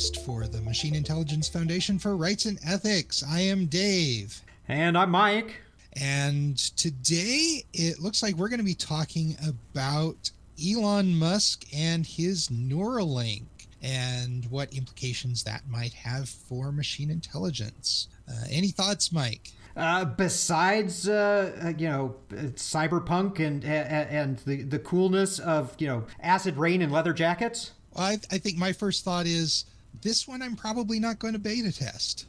podcast for the Machine Intelligence Foundation for Rights and Ethics. I am Dave. And I'm Mike. And today it looks like we're going to be talking about Elon Musk and his Neuralink and what implications that might have for machine intelligence. Any thoughts, Mike? Besides, cyberpunk and the coolness of, acid rain and leather jackets? Well, I think my first thought is this one I'm probably not going to beta test.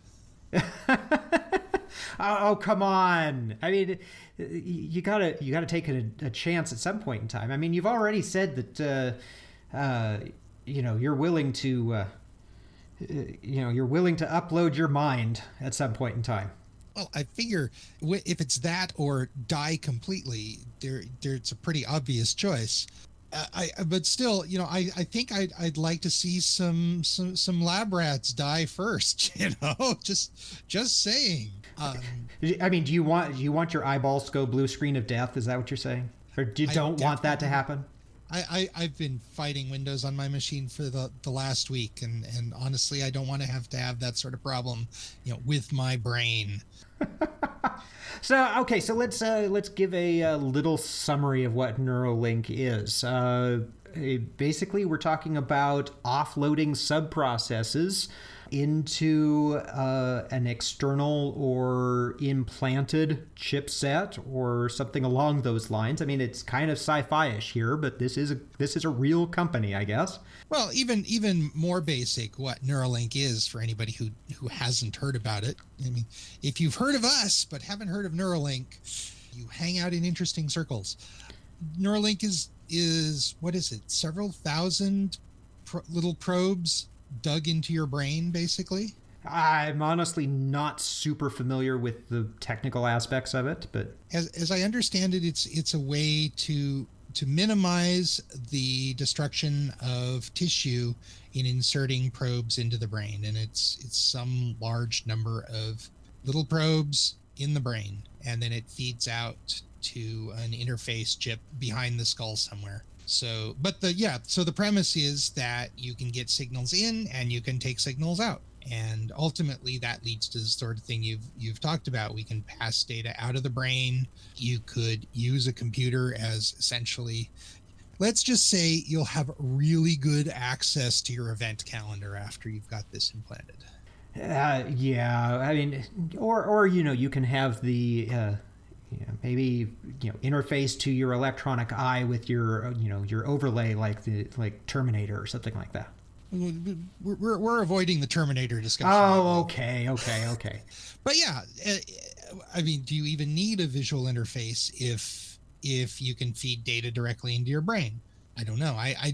Oh, come on. I mean, you gotta take a chance at some point in time. I mean, you've already said that, you're willing to, upload your mind at some point in time. Well, I figure if it's that or die completely, it's a pretty obvious choice. But still, I think I'd like to see some lab rats die first. Just saying. I mean, do you want your eyeballs to go blue screen of death? Is that what you're saying, or you don't want that to happen? I've been fighting Windows on my machine for the last week, and honestly, I don't want to have that sort of problem, with my brain. So let's give a little summary of what Neuralink is. Basically, we're talking about offloading subprocesses into an external or implanted chipset or something along those lines. I mean, it's kind of sci-fi-ish here, but this is a real company, I guess. Well, even more basic what Neuralink is for anybody who hasn't heard about it. I mean, if you've heard of us but haven't heard of Neuralink, you hang out in interesting circles. Neuralink is what is it? Several thousand little probes dug into your brain, basically. I'm honestly not super familiar with the technical aspects of it, but as I understand it, it's a way to minimize the destruction of tissue in inserting probes into the brain, and it's some large number of little probes in the brain, and then it feeds out to an interface chip behind the skull somewhere. So the premise is that you can get signals in and you can take signals out. And ultimately that leads to the sort of thing you've talked about. We can pass data out of the brain. You could use a computer as essentially, let's just say you'll have really good access to your event calendar after you've got this implanted. Yeah, I mean, or you can have the maybe interface to your electronic eye with your your overlay like Terminator or something like that. We're avoiding the Terminator discussion. Oh, okay. But yeah, I mean, do you even need a visual interface if you can feed data directly into your brain? I don't know. I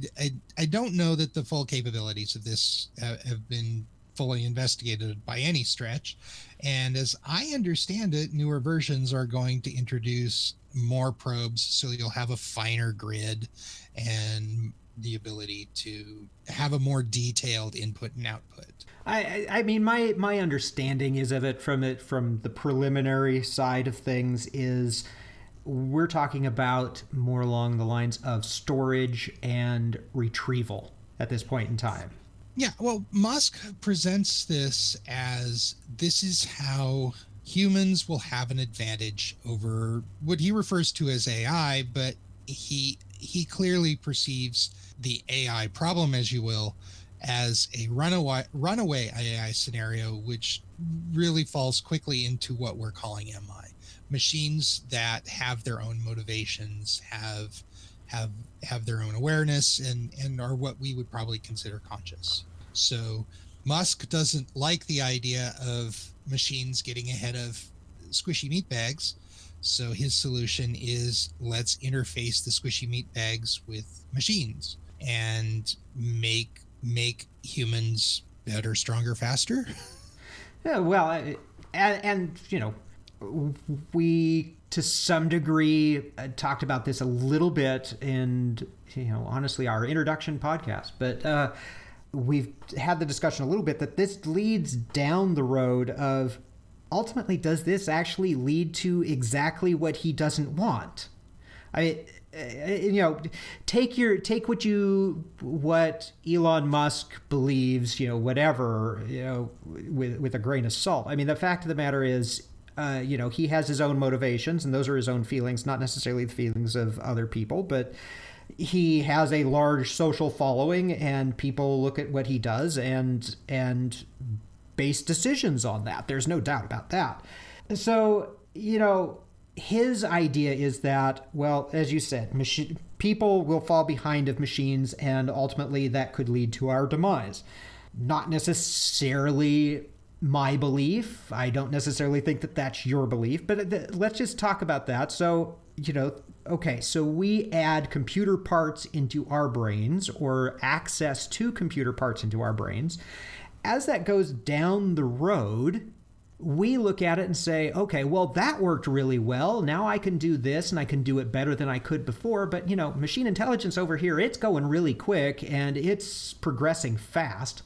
don't know that the full capabilities of this have been fully investigated by any stretch. And as I understand it, newer versions are going to introduce more probes, so you'll have a finer grid and the ability to have a more detailed input and output. I mean, my understanding is of it from the preliminary side of things is we're talking about more along the lines of storage and retrieval at this point in time. Yeah, well, Musk presents this as this is how humans will have an advantage over what he refers to as AI, but he clearly perceives the AI problem, as you will, as a runaway AI scenario, which really falls quickly into what we're calling MI. Machines that have their own motivations, have their own awareness, and are what we would probably consider conscious. So Musk doesn't like the idea of machines getting ahead of squishy meat bags. So his solution is let's interface the squishy meat bags with machines and make humans better, stronger, faster. Yeah, well, and we to some degree talked about this a little bit in honestly our introduction podcast, but we've had the discussion a little bit that this leads down the road of ultimately, does this actually lead to exactly what he doesn't want? I you know, take what Elon Musk believes, whatever, with a grain of salt. I mean, the fact of the matter is, he has his own motivations, and those are his own feelings, not necessarily the feelings of other people, but he has a large social following, and people look at what he does and base decisions on that. There's no doubt about that. So, his idea is that, well, as you said, people will fall behind of machines, and ultimately that could lead to our demise. Not necessarily my belief. I don't necessarily think that that's your belief, but let's just talk about that. So, okay, so we add computer parts into our brains, or access to computer parts into our brains. As that goes down the road, we look at it and say, okay, well, that worked really well. Now I can do this, and I can do it better than I could before. But, machine intelligence over here, it's going really quick, and it's progressing fast.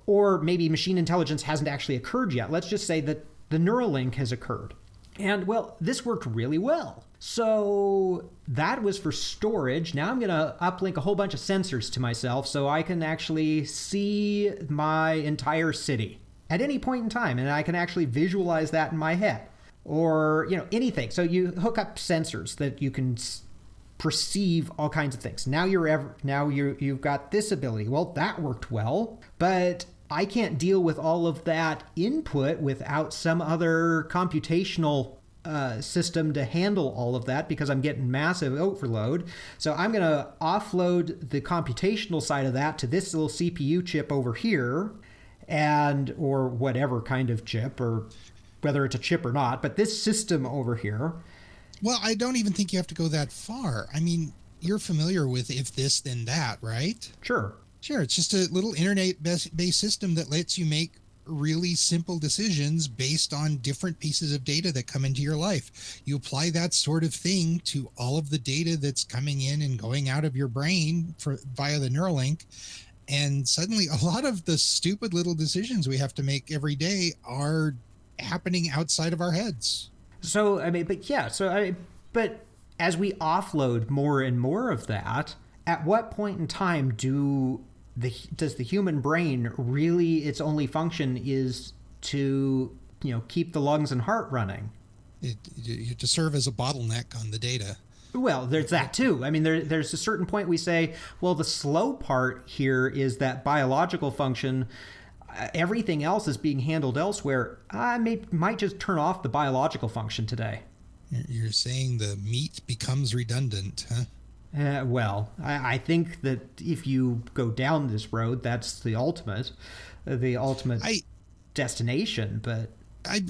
Or maybe machine intelligence hasn't actually occurred yet. Let's just say that the Neuralink has occurred. And, well, this worked really well. So that was for storage. Now I'm going to uplink a whole bunch of sensors to myself so I can actually see my entire city at any point in time, and I can actually visualize that in my head, or anything. So you hook up sensors that you can perceive all kinds of things. Now you've got this ability. Well, that worked well, but I can't deal with all of that input without some other computational system to handle all of that, because I'm getting massive overload. So I'm going to offload the computational side of that to this little CPU chip over here, or whatever kind of chip, or whether it's a chip or not, but this system over here. Well, I don't even think you have to go that far. I mean, you're familiar with if this, then that, right? Sure. It's just a little internet-based system that lets you make really simple decisions based on different pieces of data that come into your life. You apply that sort of thing to all of the data that's coming in and going out of your brain via the Neuralink, and suddenly a lot of the stupid little decisions we have to make every day are happening outside of our heads. So, but as we offload more and more of that, at what point in time does the human brain really, its only function is to, keep the lungs and heart running? To serve as a bottleneck on the data. Well, there's that too. I mean, there's a certain point we say, well, the slow part here is that biological function. Everything else is being handled elsewhere. I might just turn off the biological function today. You're saying the meat becomes redundant, huh? Well, I think that if you go down this road, that's the ultimate destination. But I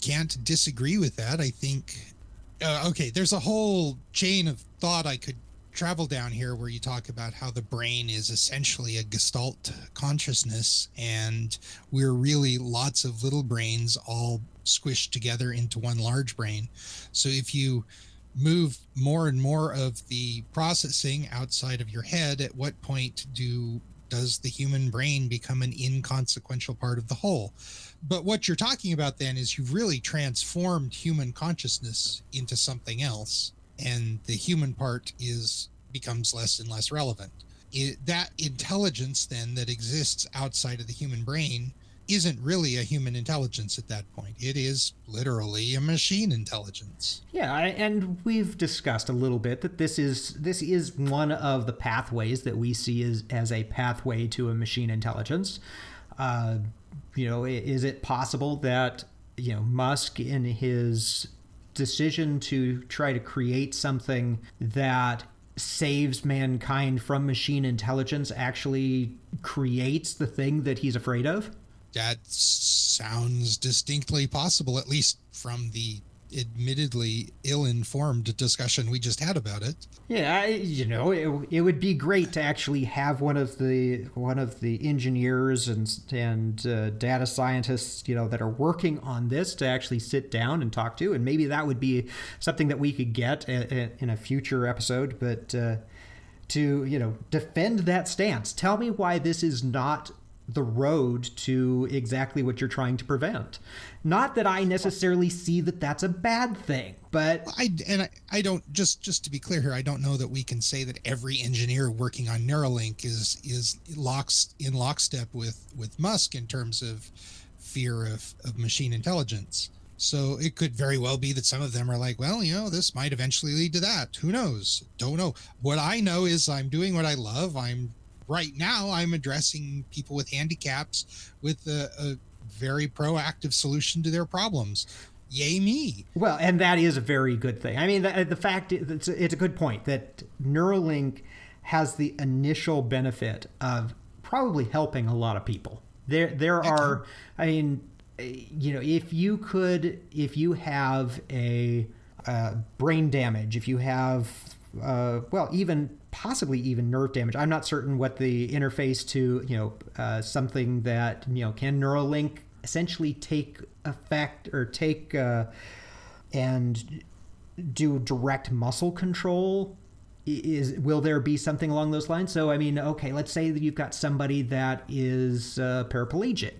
can't disagree with that. I think, okay, there's a whole chain of thought I could travel down here where you talk about how the brain is essentially a gestalt consciousness, and we're really lots of little brains all squished together into one large brain. So if you move more and more of the processing outside of your head, at what point does the human brain become an inconsequential part of the whole? But what you're talking about then is you've really transformed human consciousness into something else, and the human part becomes less and less relevant. That intelligence then that exists outside of the human brain isn't really a human intelligence at that point. It is literally a machine intelligence. Yeah, and we've discussed a little bit that this is one of the pathways that we see as a pathway to a machine intelligence. Is it possible that Musk, in his decision to try to create something that saves mankind from machine intelligence, actually creates the thing that he's afraid of? That sounds distinctly possible, at least from the admittedly ill-informed discussion we just had about it. Yeah, it would be great to actually have one of the engineers and data scientists, that are working on this, to actually sit down and talk to, and maybe that would be something that we could get in a future episode. But to defend that stance, tell me why this is not the road to exactly what you're trying to prevent. Not that I necessarily see that that's a bad thing, but I don't, just to be clear here, I don't know that we can say that every engineer working on Neuralink is in lockstep with Musk in terms of fear of machine intelligence. So it could very well be that some of them are like, well, this might eventually lead to that. Who knows? Don't know. What I know is I'm doing what I love. Right now I'm addressing people with handicaps with a very proactive solution to their problems. Yay me. well, and that is a very good thing. I mean, the fact it's a good point that Neuralink has the initial benefit of probably helping a lot of people. There are, I mean, if you have a brain damage, if you have, even possibly even nerve damage. I'm not certain what the interface to, something that, can Neuralink essentially take effect or take and do direct muscle control? Will there be something along those lines? So, I mean, okay, let's say that you've got somebody that is paraplegic.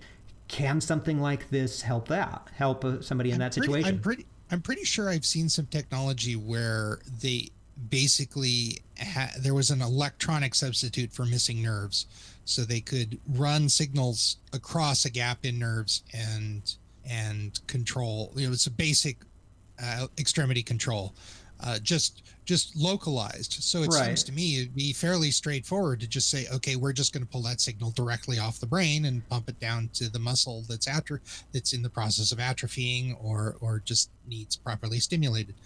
Can something like this help somebody in that situation? I'm pretty sure I've seen some technology where they basically there was an electronic substitute for missing nerves, so they could run signals across a gap in nerves and control. It's a basic extremity control, just localized. So it Right. seems to me it'd be fairly straightforward to just say, okay, we're just going to pull that signal directly off the brain and pump it down to the muscle that's in the process of atrophying or just needs properly stimulated.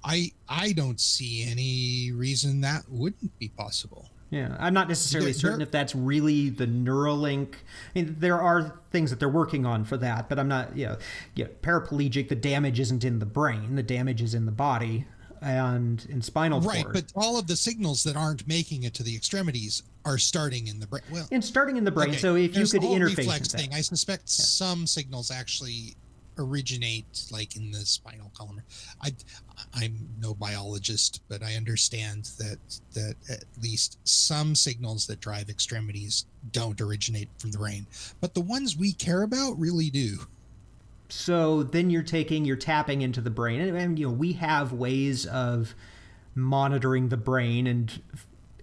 I don't see any reason that wouldn't be possible. Yeah, I'm not necessarily certain if that's really the Neuralink. I mean, there are things that they're working on for that, but I'm not. Paraplegic. The damage isn't in the brain. The damage is in the body and in spinal cord. Right, but all of the signals that aren't making it to the extremities are starting in the brain. Well, and starting in the brain. okay, So if you could the whole interface reflex with thing, that. I suspect some signals actually originate like in the spinal column. I'm no biologist, but I understand that at least some signals that drive extremities don't originate from the brain, but the ones we care about really do. So then you're tapping into the brain, and we have ways of monitoring the brain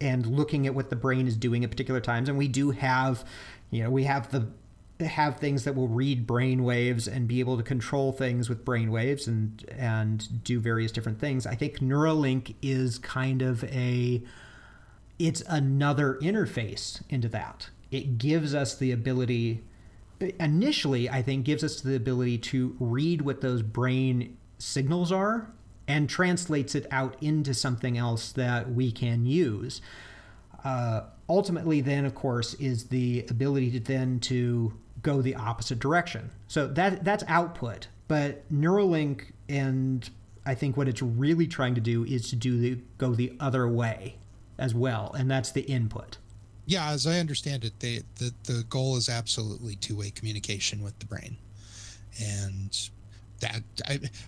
and looking at what the brain is doing at particular times, and we do have, we have things that will read brain waves and be able to control things with brain waves and do various different things. I think Neuralink is kind of it's another interface into that. It gives us the ability, initially, I think, gives us the ability to read what those brain signals are and translates it out into something else that we can use. Ultimately, then, of course, is the ability to go the opposite direction. So that's output. But Neuralink, and I think what it's really trying to do is to go the other way as well, and that's the input. Yeah, as I understand it, the goal is absolutely two-way communication with the brain, and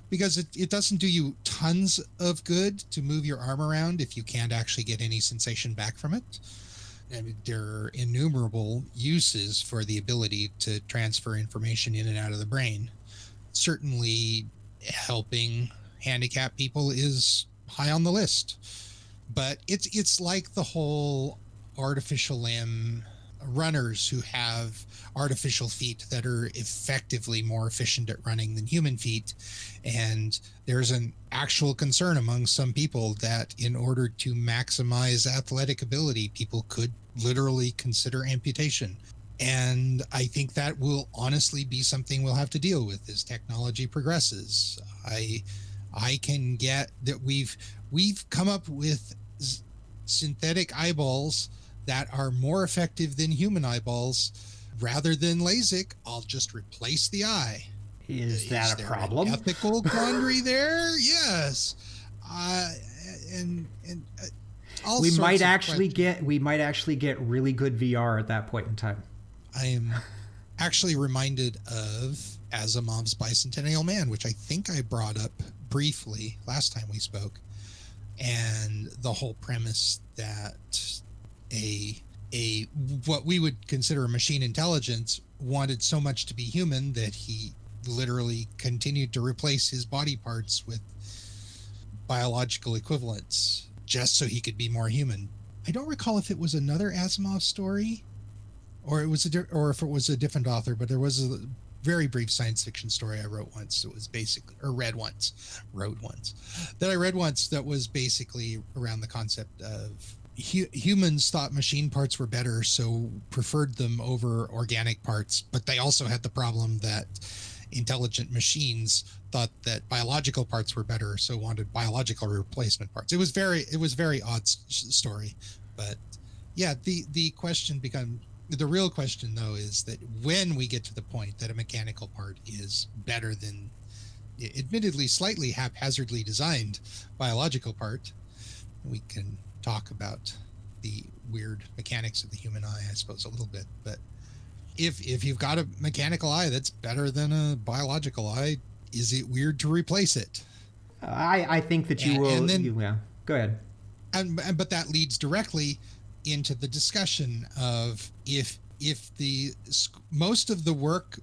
because it doesn't do you tons of good to move your arm around if you can't actually get any sensation back from it. I mean, there are innumerable uses for the ability to transfer information in and out of the brain. Certainly, helping handicapped people is high on the list, but it's like the whole artificial limb runners who have artificial feet that are effectively more efficient at running than human feet. And there's an actual concern among some people that in order to maximize athletic ability, people could literally consider amputation. And I think that will honestly be something we'll have to deal with as technology progresses. I can get that we've come up with synthetic eyeballs that are more effective than human eyeballs. Rather than LASIK, I'll just replace the eye. Is that a problem? An ethical quandary there? Yes. We might actually get really good VR at that point in time. I am actually reminded of Asimov's Bicentennial Man, which I think I brought up briefly last time we spoke, and the whole premise that a a what we would consider a machine intelligence wanted so much to be human that he literally continued to replace his body parts with biological equivalents just so he could be more human. I don't recall if it was another Asimov story or or if it was a different author, but there was a very brief science fiction story I wrote once that was basically, or wrote once, that I read once that was basically around the concept of humans thought machine parts were better, so preferred them over organic parts, but they also had the problem that intelligent machines thought that biological parts were better, so wanted biological replacement parts. It was very odd story, but yeah, the question becomes, the real question though is that when we get to the point that a mechanical part is better than admittedly slightly haphazardly designed biological part, we can talk about the weird mechanics of the human eye, I suppose, a little bit. But if you've got a mechanical eye that's better than a biological eye, is it weird to replace it? I think that you will. And then, Yeah, go ahead. but that leads directly into the discussion of if the most of the work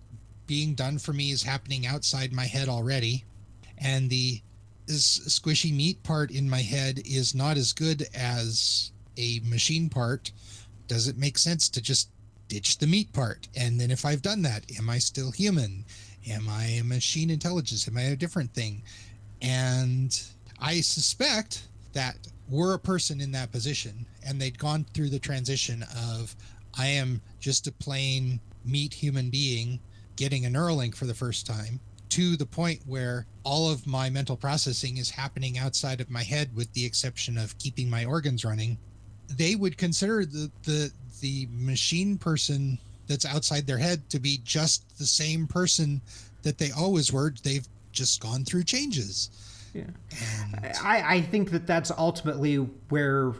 being done for me is happening outside my head already, and the squishy meat part in my head is not as good as a machine part, does it make sense to just ditch the meat part? And then if I've done that, am I still human? Am I a machine intelligence? Am I a different thing? And I suspect that were a person in that position and they'd gone through the transition of, I am just a plain meat human being getting a Neuralink for the first time, to the point where all of my mental processing is happening outside of my head with the exception of keeping my organs running, they would consider the machine person that's outside their head to be just the same person that they always were. They've just gone through changes. Yeah. And I think that that's ultimately where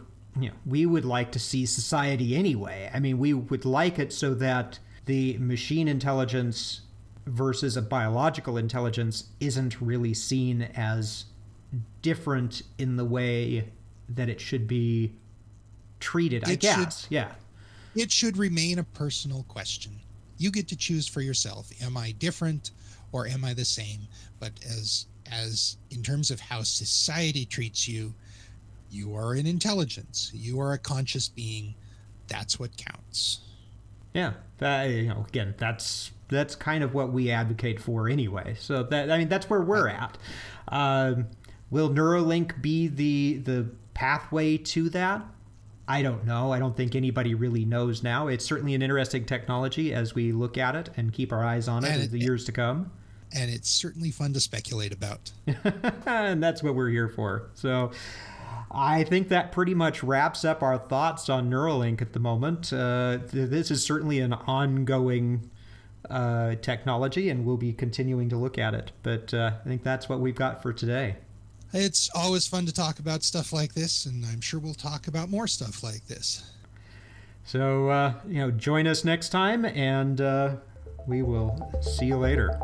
we would like to see society anyway. I mean, we would like it so that the machine intelligence versus a biological intelligence isn't really seen as different in the way that it should be treated, I guess. Yeah. It should remain a personal question. You get to choose for yourself. Am I different or am I the same? But as in terms of how society treats you, you are an intelligence. You are a conscious being. That's what counts. Yeah. Again, that's kind of what we advocate for anyway. So that's where we're at. Will Neuralink be the pathway to that? I don't know. I don't think anybody really knows now. It's certainly an interesting technology as we look at it and keep our eyes on it in the years to come. And it's certainly fun to speculate about. And that's what we're here for. So I think that pretty much wraps up our thoughts on Neuralink at the moment. This is certainly an ongoing technology, and we'll be continuing to look at it. But I think that's what we've got for today. It's always fun to talk about stuff like this, and I'm sure we'll talk about more stuff like this. So, join us next time, and we will see you later.